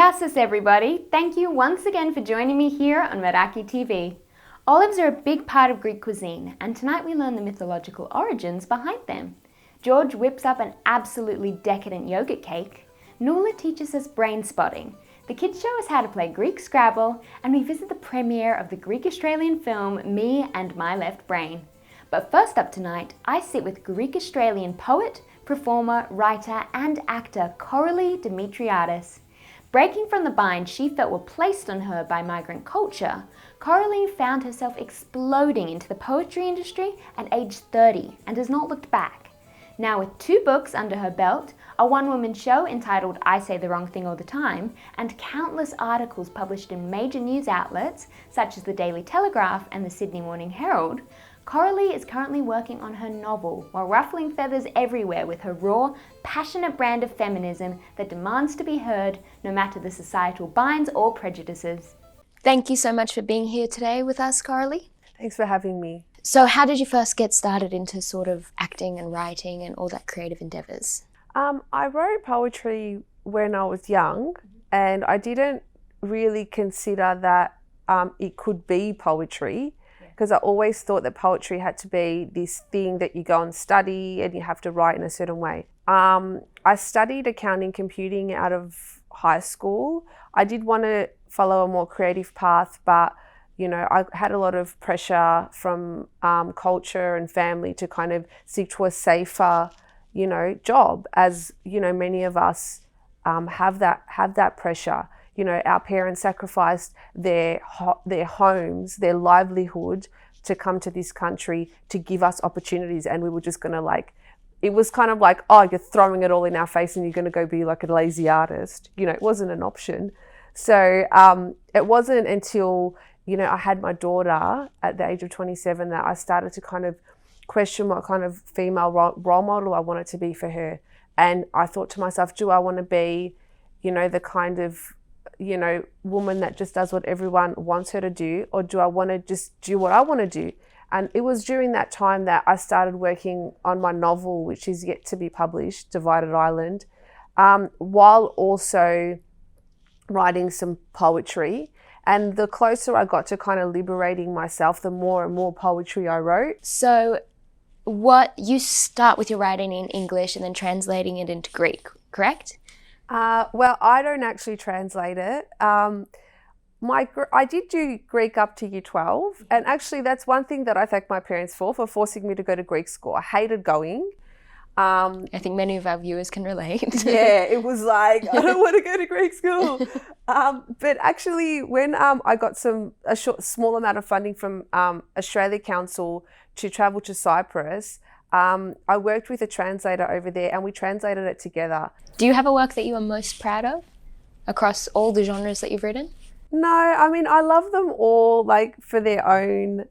G'as everybody, thank you once again for joining me here on Meraki TV. Olives are a big part of Greek cuisine, and tonight we learn the mythological origins behind them. George whips up an absolutely decadent yogurt cake. Noula teaches us brain spotting. The kids show us how to play Greek Scrabble, and we visit the premiere of the Greek-Australian film Me and My Left Brain. But first up tonight, I sit with Greek-Australian poet, performer, writer and actor Koraly Dimitriadis. Breaking from the binds she felt were placed on her by migrant culture, Coralie found herself exploding into the poetry industry at age 30 and has not looked back. Now with 2 books under her belt, a one-woman show entitled I Say the Wrong Thing All the Time, and countless articles published in major news outlets such as the Daily Telegraph and the Sydney Morning Herald, Coralie is currently working on her novel while ruffling feathers everywhere with her raw, passionate brand of feminism that demands to be heard no matter the societal binds or prejudices. Thank you so much for being here today with us, Coralie. Thanks for having me. So how did you first get started into sort of acting and writing and all that creative endeavours? I wrote poetry when I was young, and I didn't really consider that it could be poetry, because I always thought that poetry had to be this thing that you go and study and you have to write in a certain way. I studied accounting computing out of high school. I did want to follow a more creative path, but you know, I had a lot of pressure from culture and family to kind of seek to a safer, you know, job, as you know, many of us have that pressure. You know, our parents sacrificed their homes, their livelihood to come to this country to give us opportunities, and we were just going to it was kind of like, oh, you're throwing it all in our face and you're going to go be like a lazy artist. You know, it wasn't an option. So it wasn't until, you know, I had my daughter at the age of 27 that I started to kind of question what kind of female role model I wanted to be for her. And I thought to myself, do I want to be, you know, the kind of, you know, woman that just does what everyone wants her to do, or do I want to just do what I want to do? And it was during that time that I started working on my novel, which is yet to be published, Divided Island, while also writing some poetry. And the closer I got to kind of liberating myself, the more and more poetry I wrote. So you start with your writing in English and then translating it into Greek, correct? Well, I don't actually translate it. I did do Greek up to year 12. And actually that's one thing that I thank my parents for forcing me to go to Greek school. I hated going. I think many of our viewers can relate. Yeah, it was like, I don't want to go to Greek school. But actually when I got a small amount of funding from Australia Council to travel to Cyprus, I worked with a translator over there and we translated it together. Do you have a work that you are most proud of across all the genres that you've written? No, I mean, I love them all for their own,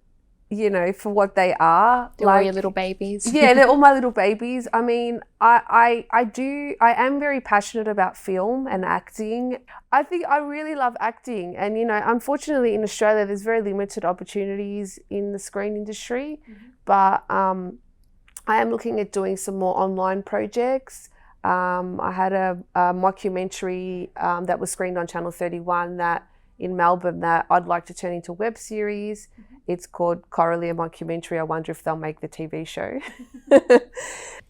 you know, for what they are. They're all your little babies. Yeah, they're all my little babies. I mean, I am very passionate about film and acting. I think I really love acting. And, you know, unfortunately in Australia, there's very limited opportunities in the screen industry. Mm-hmm. But I am looking at doing some more online projects. I had a mockumentary that was screened on Channel 31 in Melbourne that I'd like to turn into a web series. Mm-hmm. It's called Koraly, a mockumentary. I wonder if they'll make the TV show.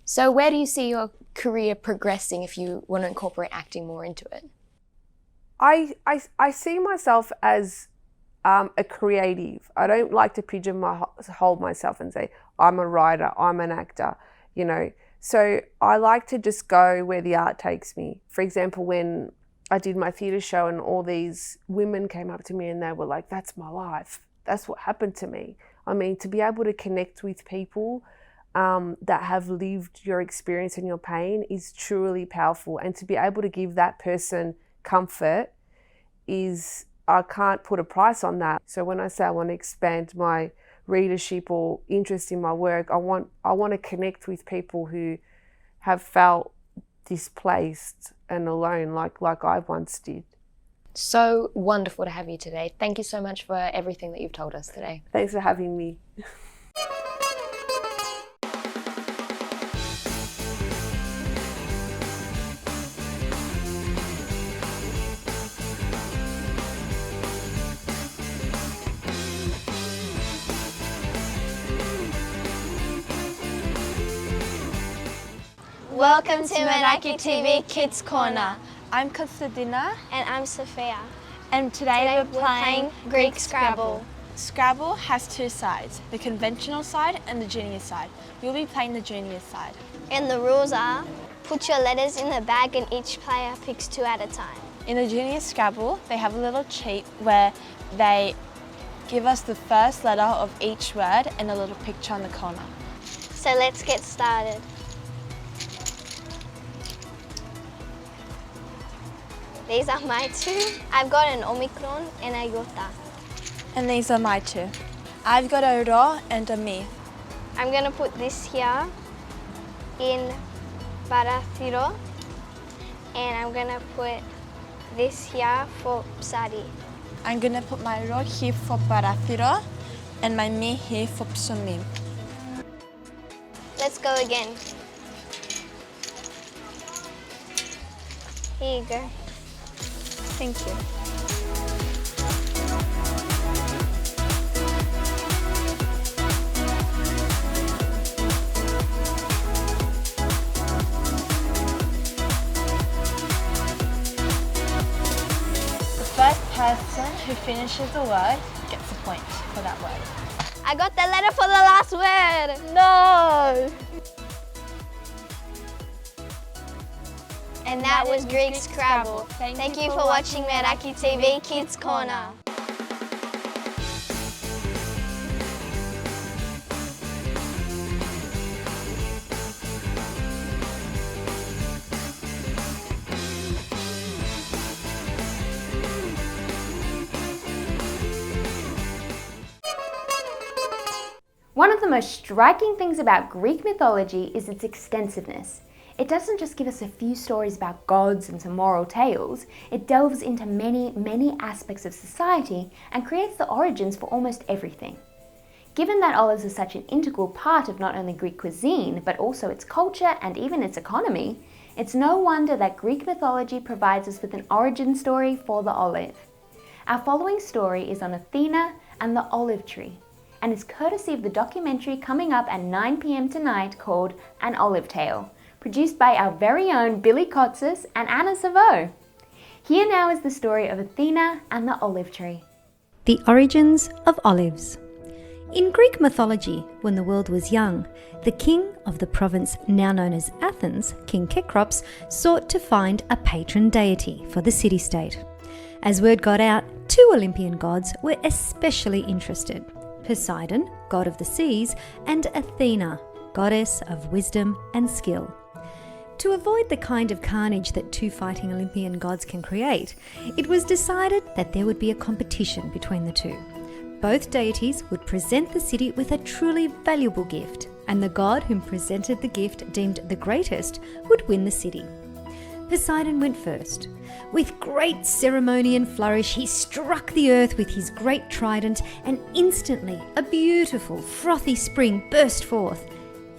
So where do you see your career progressing if you want to incorporate acting more into it? I see myself as a creative. I don't like to pigeonhole myself and say, I'm a writer, I'm an actor, you know. So I like to just go where the art takes me. For example, when I did my theatre show and all these women came up to me and they were like, that's my life. That's what happened to me. I mean, to be able to connect with people that have lived your experience and your pain is truly powerful. And to be able to give that person comfort I can't put a price on that. So when I say I want to expand my readership or interest in my work, I want to connect with people who have felt displaced and alone like I once did. So wonderful to have you today. Thank you so much for everything that you've told us today. Thanks for having me. Welcome to Meraki TV Kids Corner. I'm Konstantina. And I'm Sophia. And today we're playing Greek Scrabble. Scrabble has two sides, the conventional side and the junior side. We'll be playing the junior side. And the rules are, put your letters in the bag and each player picks 2 at a time. In the junior Scrabble, they have a little cheat where they give us the first letter of each word and a little picture on the corner. So let's get started. These are my 2. I've got an Omicron and a Iota. And these are my 2. I've got a Rho and a Mi. I'm going to put this here in Parathiro, and I'm going to put this here for Psari. I'm going to put my Rho here for Parathiro and my Mi here for Psomim. Let's go again. Here you go. Thank you. The first person who finishes the word gets a point for that word. I got the letter for the last word. No! And that was Greek Scrabble. Thank you for watching Meraki TV Kids Corner. One of the most striking things about Greek mythology is its extensiveness. It doesn't just give us a few stories about gods and some moral tales, it delves into many, many aspects of society and creates the origins for almost everything. Given that olives are such an integral part of not only Greek cuisine, but also its culture and even its economy, it's no wonder that Greek mythology provides us with an origin story for the olive. Our following story is on Athena and the olive tree, and is courtesy of the documentary coming up at 9 p.m. tonight called An Olive Tale, produced by our very own Billy Kotsis and Anna Savo. Here now is the story of Athena and the olive tree. The origins of olives. In Greek mythology, when the world was young, the king of the province now known as Athens, King Kekrops, sought to find a patron deity for the city-state. As word got out, 2 Olympian gods were especially interested: Poseidon, god of the seas, and Athena, goddess of wisdom and skill. To avoid the kind of carnage that 2 fighting Olympian gods can create, it was decided that there would be a competition between the 2. Both deities would present the city with a truly valuable gift, and the god whom presented the gift deemed the greatest would win the city. Poseidon went first. With great ceremony and flourish, he struck the earth with his great trident, and instantly a beautiful, frothy spring burst forth.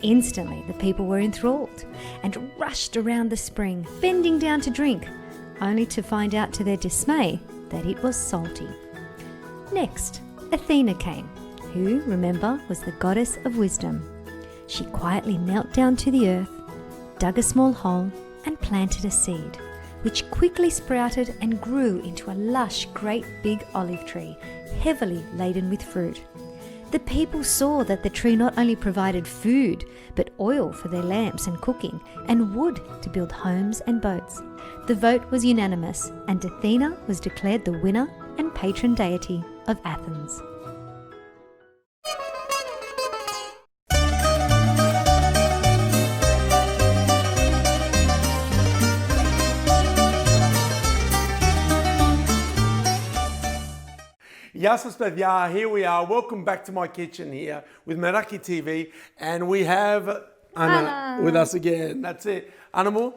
Instantly, the people were enthralled and rushed around the spring, bending down to drink, only to find out to their dismay that it was salty. Next, Athena came, who, remember, was the goddess of wisdom. She quietly knelt down to the earth, dug a small hole, and planted a seed, which quickly sprouted and grew into a lush, great big olive tree, heavily laden with fruit. The people saw that the tree not only provided food, but oil for their lamps and cooking, and wood to build homes and boats. The vote was unanimous, and Athena was declared the winner and patron deity of Athens. Γεια σας παιδιά, here we are. Welcome back to my kitchen here with Meraki TV, and we have Anna with us again. That's it. Animal,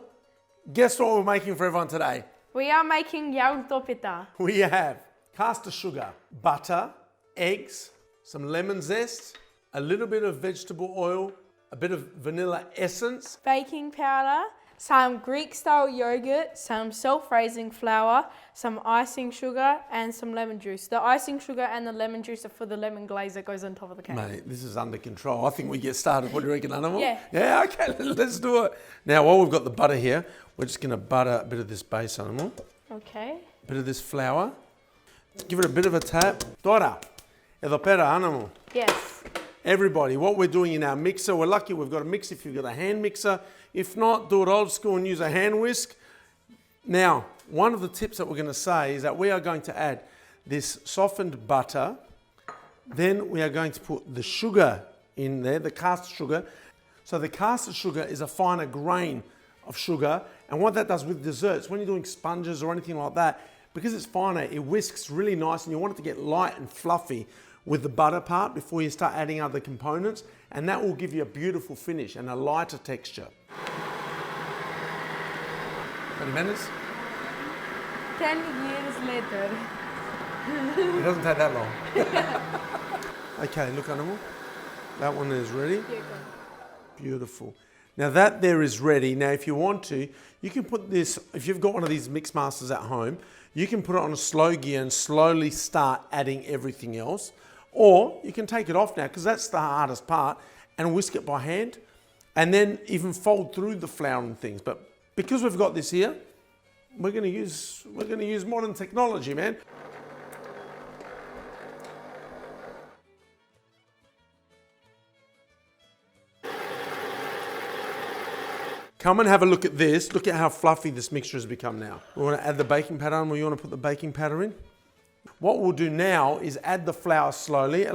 guess what we're making for everyone today? We are making Yoghurt. We have caster sugar, butter, eggs, some lemon zest, a little bit of vegetable oil, a bit of vanilla essence, Baking powder, some Greek-style yogurt, some self-raising flour, some icing sugar, and some lemon juice. The icing sugar and the lemon juice are for the lemon glaze that goes on top of the cake. Mate, this is under control. I think we get started. What do you reckon, Animal? Yeah. Yeah, okay, let's do it. Now, while we've got the butter here, we're just going to butter a bit of this base, Animal. Okay. A bit of this flour. Give it a bit of a tap. Tora, edo pera, Animal. Yes. Everybody, what we're doing in our mixer, we're lucky we've got a mixer if you've got a hand mixer. If not, do it old school and use a hand whisk. Now, one of the tips that we're going to say is that we are going to add this softened butter. Then we are going to put the sugar in there, the caster sugar. So the caster sugar is a finer grain of sugar. And what that does with desserts, when you're doing sponges or anything like that, because it's finer, it whisks really nice and you want it to get light and fluffy with the butter part before you start adding other components. And that will give you a beautiful finish and a lighter texture. 20 minutes? 10 years later. It doesn't take that long. Okay, look, Animal. That one is ready. Beautiful. Now that there is ready. Now if you want to, you can put this, if you've got one of these mix masters at home, you can put it on a slow gear and slowly start adding everything else. Or you can take it off now, because that's the hardest part, and whisk it by hand. And then even fold through the flour and things. But because we've got this here, we're going to use modern technology, man. Come and have a look at this. Look at how fluffy this mixture has become now. We want to add the baking powder on. You want to put the baking powder in? What we'll do now is add the flour slowly.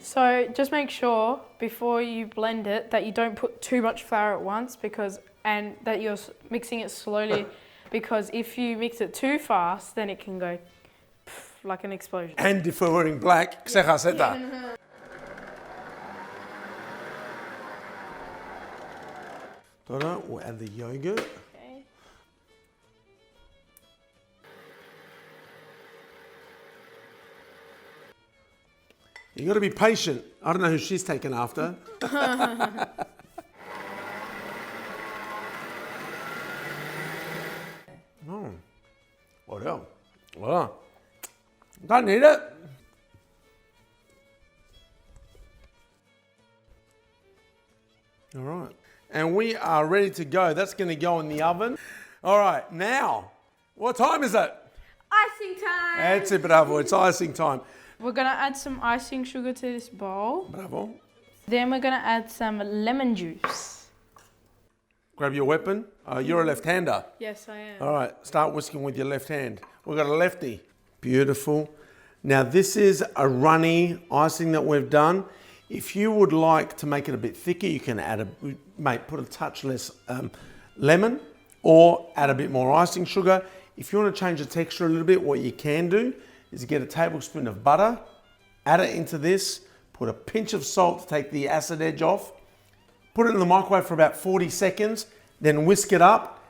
So just make sure before you blend it that you don't put too much flour at once, and that you're mixing it slowly, because if you mix it too fast, then it can go like an explosion. And if we're wearing black, we'll add the yogurt. Okay. You got to be patient. I don't know who she's taken after. No. Well, don't need it. All right. And we are ready to go. That's going to go in the oven. All right. Now, what time is it? Icing time! That's it, bravo. It's icing time. We're going to add some icing sugar to this bowl. Bravo. Then we're going to add some lemon juice. Grab your weapon. You're a left-hander. Yes, I am. All right, start whisking with your left hand. We've got a lefty. Beautiful. Now this is a runny icing that we've done. If you would like to make it a bit thicker, you can add put a touch less lemon or add a bit more icing sugar. If you want to change the texture a little bit, what you can do is get a tablespoon of butter, add it into this, put a pinch of salt to take the acid edge off, put it in the microwave for about 40 seconds, then whisk it up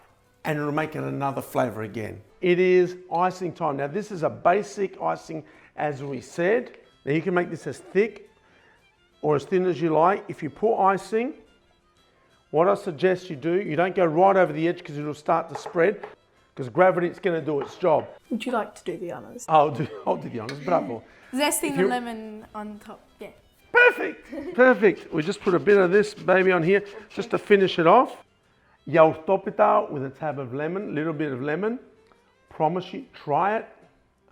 and it'll make it another flavor again. It is icing time. Now this is a basic icing as we said. Now you can make this as thick or as thin as you like. If you put icing, what I suggest you do, you don't go right over the edge because it'll start to spread, because gravity is going to do its job. Would you like to do the honours? I'll do the honours, bravo. Zesting the lemon on top, yeah. Perfect, perfect. We just put a bit of this baby on here just to finish it off. Yautopita with a tab of lemon, little bit of lemon. Promise you, try it.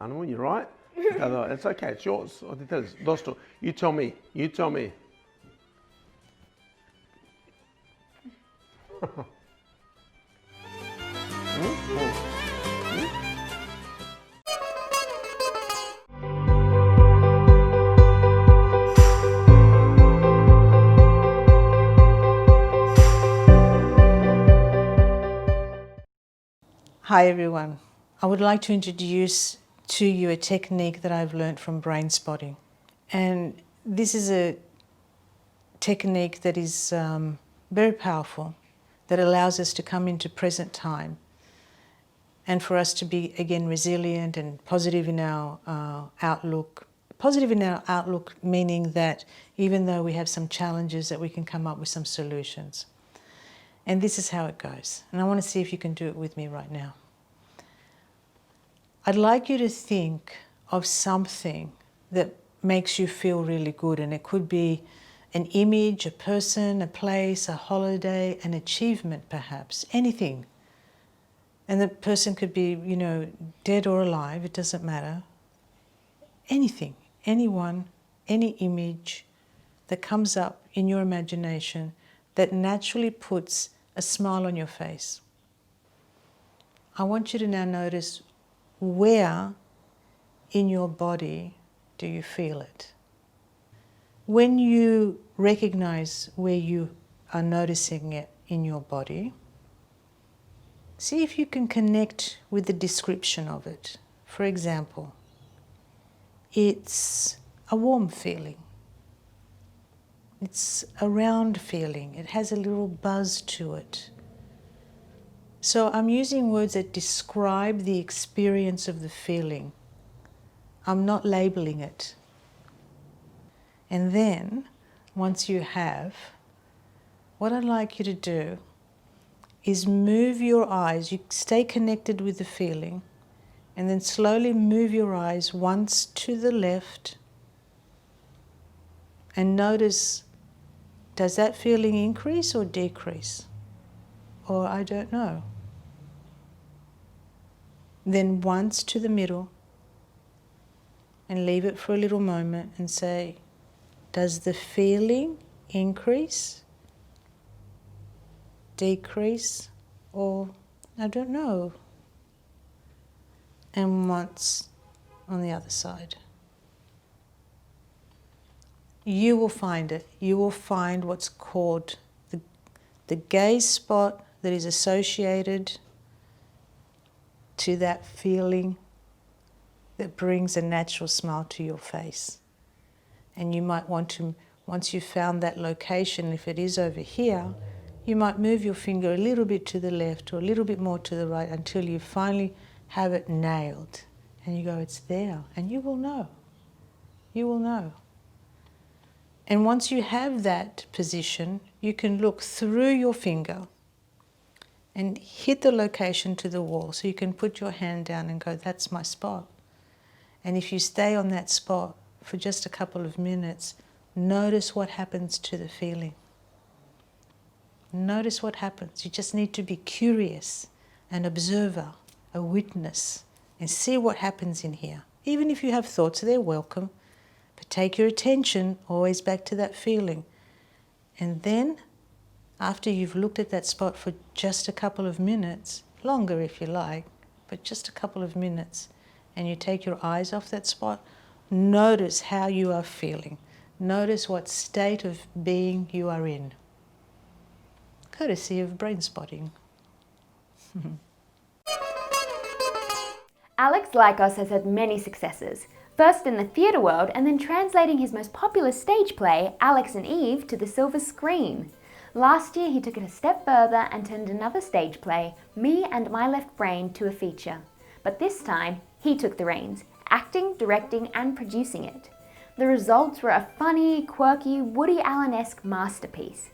I know you're right. It's okay, it's yours. Dosto, you tell me, you tell me. Hi everyone. I would like to introduce to you a technique that I've learned from BRAINSPOTTING. And this is a technique that is very powerful, that allows us to come into present time and for us to be again resilient and positive in our outlook. Positive in our outlook meaning that even though we have some challenges, that we can come up with some solutions. And this is how it goes. And I want to see if you can do it with me right now. I'd like you to think of something that makes you feel really good. And it could be an image, a person, a place, a holiday, an achievement perhaps, anything. And the person could be, you know, dead or alive, it doesn't matter. Anything, anyone, any image that comes up in your imagination that naturally puts a smile on your face. I want you to now notice where in your body do you feel it. When you recognize where you are noticing it in your body, see if you can connect with the description of it. For example, it's a warm feeling. It's a round feeling. It has a little buzz to it. So I'm using words that describe the experience of the feeling. I'm not labeling it. And then, once you have, what I'd like you to do is move your eyes. You stay connected with the feeling, and then slowly move your eyes once to the left, and notice, does that feeling increase or decrease? Or I don't know. Then once to the middle, and leave it for a little moment and say, does the feeling increase, decrease, or I don't know? And once on the other side. You will find it. You will find what's called the gaze spot that is associated to that feeling that brings a natural smile to your face. And you might want to, once you've found that location, if it is over here, you might move your finger a little bit to the left or a little bit more to the right until you finally have it nailed. And you go, it's there. And you will know. You will know. And once you have that position, you can look through your finger and hit the location to the wall. So you can put your hand down and go, that's my spot. And if you stay on that spot for just a couple of minutes, notice what happens to the feeling. Notice what happens. You just need to be curious, an observer, a witness, and see what happens in here. Even if you have thoughts, they're welcome. But take your attention always back to that feeling. And then, after you've looked at that spot for just a couple of minutes, longer if you like, but just a couple of minutes, and you take your eyes off that spot, notice how you are feeling. Notice what state of being you are in. Courtesy of brain spotting. Alex Lykos has had many successes, first in the theatre world and then translating his most popular stage play, Alex and Eve, to the silver screen. Last year he took it a step further and turned another stage play, Me and My Left Brain, to a feature. But this time, he took the reins, acting, directing and producing it. The results were a funny, quirky, Woody Allen-esque masterpiece.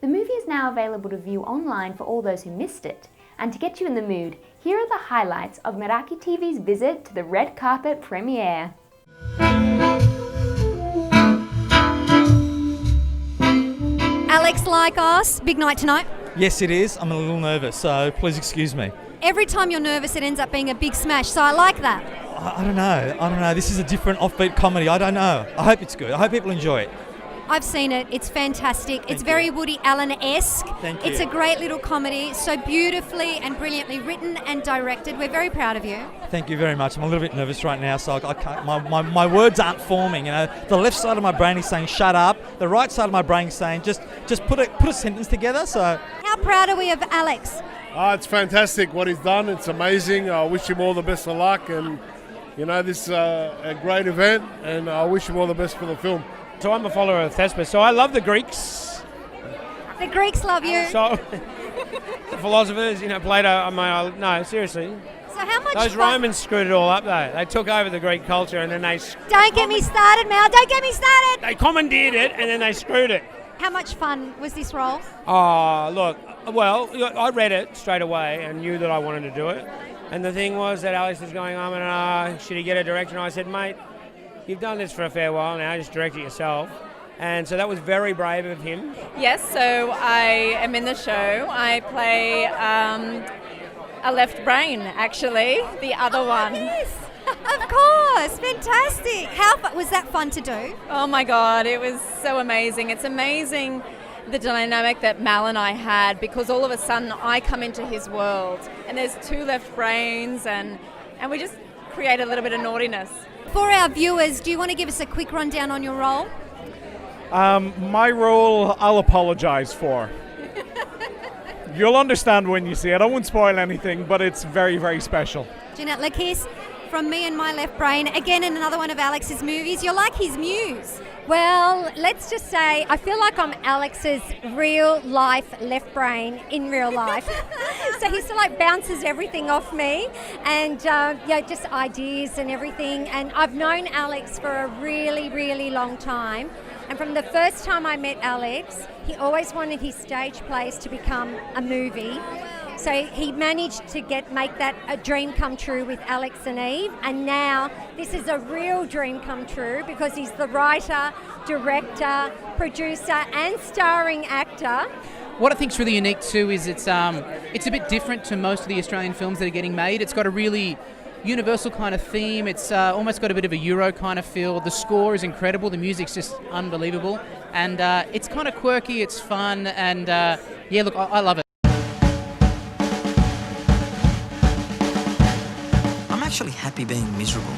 The movie is now available to view online for all those who missed it. And to get you in the mood, here are the highlights of Meraki TV's visit to the red carpet premiere. Alex Lykos, big night tonight. Yes, it is. I'm a little nervous, so please excuse me. Every time you're nervous, it ends up being a big smash, so I like that. I don't know. This is a different offbeat comedy. I don't know. I hope it's good. I hope people enjoy it. I've seen it. It's fantastic. It's very Woody Allen-esque. Thank you. It's a great little comedy, so beautifully and brilliantly written and directed. We're very proud of you. Thank you very much. I'm a little bit nervous right now, so I can't. My words aren't forming. You know, the left side of my brain is saying "shut up." The right side of my brain is saying just put a sentence together. So. How proud are we of Alex? It's fantastic what he's done. It's amazing. I wish him all the best of luck, and you know this is a great event, and I wish him all the best for the film. So I'm a follower of Thespis, so I love the Greeks. The Greeks love you. So the philosophers, Plato, no, seriously. So how much Those Romans screwed it all up though. They took over the Greek culture and then they... Don't get me started, Mal. Don't get me started. They commandeered it and then they screwed it. How much fun was this role? Oh, look, Well, I read it straight away and knew that I wanted to do it. And the thing was that Alex was going, should he get a director? And I said, mate, you've done this for a fair while now, just direct it yourself. And so that was very brave of him. Yes, so I am in the show. I play a left brain, actually, the other one. Yes, of course, fantastic. Was that fun to do? Oh my God, it was so amazing. It's amazing the dynamic that Mal and I had, because all of a sudden I come into his world and there's two left brains and we just create a little bit of naughtiness. For our viewers, do you want to give us a quick rundown on your role? My role, I'll apologise for. You'll understand when you see it. I won't spoil anything, but it's very, very special. Jeanette Lykos, from me and my left brain, again in another one of Alex's movies. You're like his muse. Well, let's just say I feel like I'm Alex's real life left brain in real life. So he still like bounces everything off me and just ideas and everything. And I've known Alex for a really, really long time. And from the first time I met Alex, he always wanted his stage plays to become a movie. So he managed to make that a dream come true with Alex and Eve, and now this is a real dream come true because he's the writer, director, producer and starring actor. What I think's really unique too is it's a bit different to most of the Australian films that are getting made. It's got a really universal kind of theme. It's almost got a bit of a Euro kind of feel. The score is incredible. The music's just unbelievable, and it's kind of quirky. It's fun, and I love it. I'm actually happy being miserable.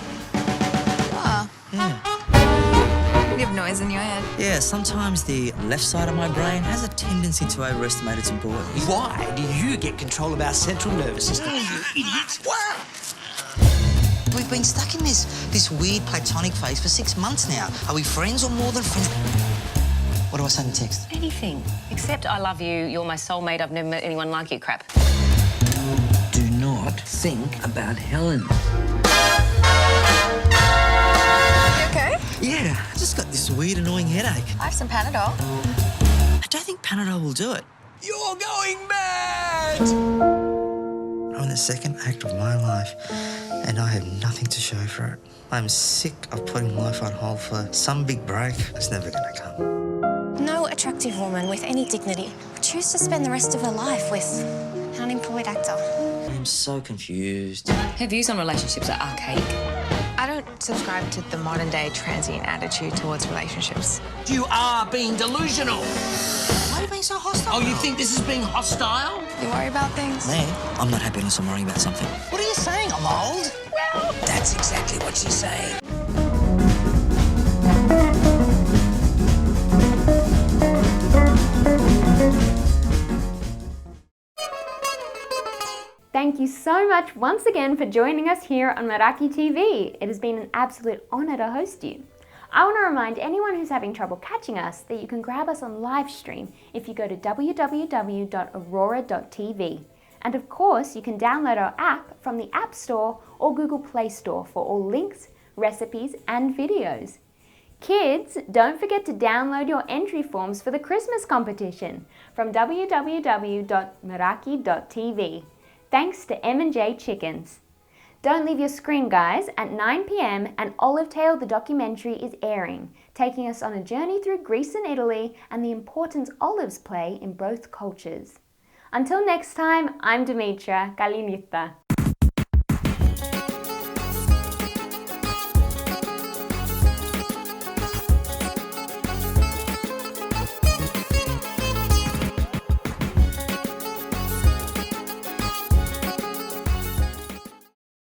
Ah. Yeah. You have noise in your head. Yeah, sometimes the left side of my brain has a tendency to overestimate its importance. Why do you get control of our central nervous system? You idiot! We've been stuck in this weird platonic phase for 6 months now. Are we friends or more than friends? What do I say in text? Anything. Except I love you, you're my soulmate, I've never met anyone like you crap. Do not think about Helen. You okay? Yeah, I just got this weird, annoying headache. I have some Panadol. I don't think Panadol will do it. You're going mad! I'm in the second act of my life, and I have nothing to show for it. I'm sick of putting life on hold for some big break that's never gonna come. No attractive woman with any dignity would choose to spend the rest of her life with an unemployed actor. I'm so confused. Her views on relationships are archaic. I don't subscribe to the modern day transient attitude towards relationships. You are being delusional. Why are you being so hostile? Oh, you think this is being hostile? You worry about things? Me? I'm not happy unless I'm worrying about something. What are you saying? I'm old? Well, that's exactly what she's saying. Thank you so much once again for joining us here on Meraki TV. It has been an absolute honour to host you. I want to remind anyone who's having trouble catching us that you can grab us on live stream if you go to www.aurora.tv. And of course, you can download our app from the App Store or Google Play Store for all links, recipes and videos. Kids, don't forget to download your entry forms for the Christmas competition from www.meraki.tv. Thanks to M&J Chickens. Don't leave your screen, guys. At 9 p.m, an Olive Tale the documentary is airing, taking us on a journey through Greece and Italy and the importance olives play in both cultures. Until next time, I'm Dimitra. Kalinitta.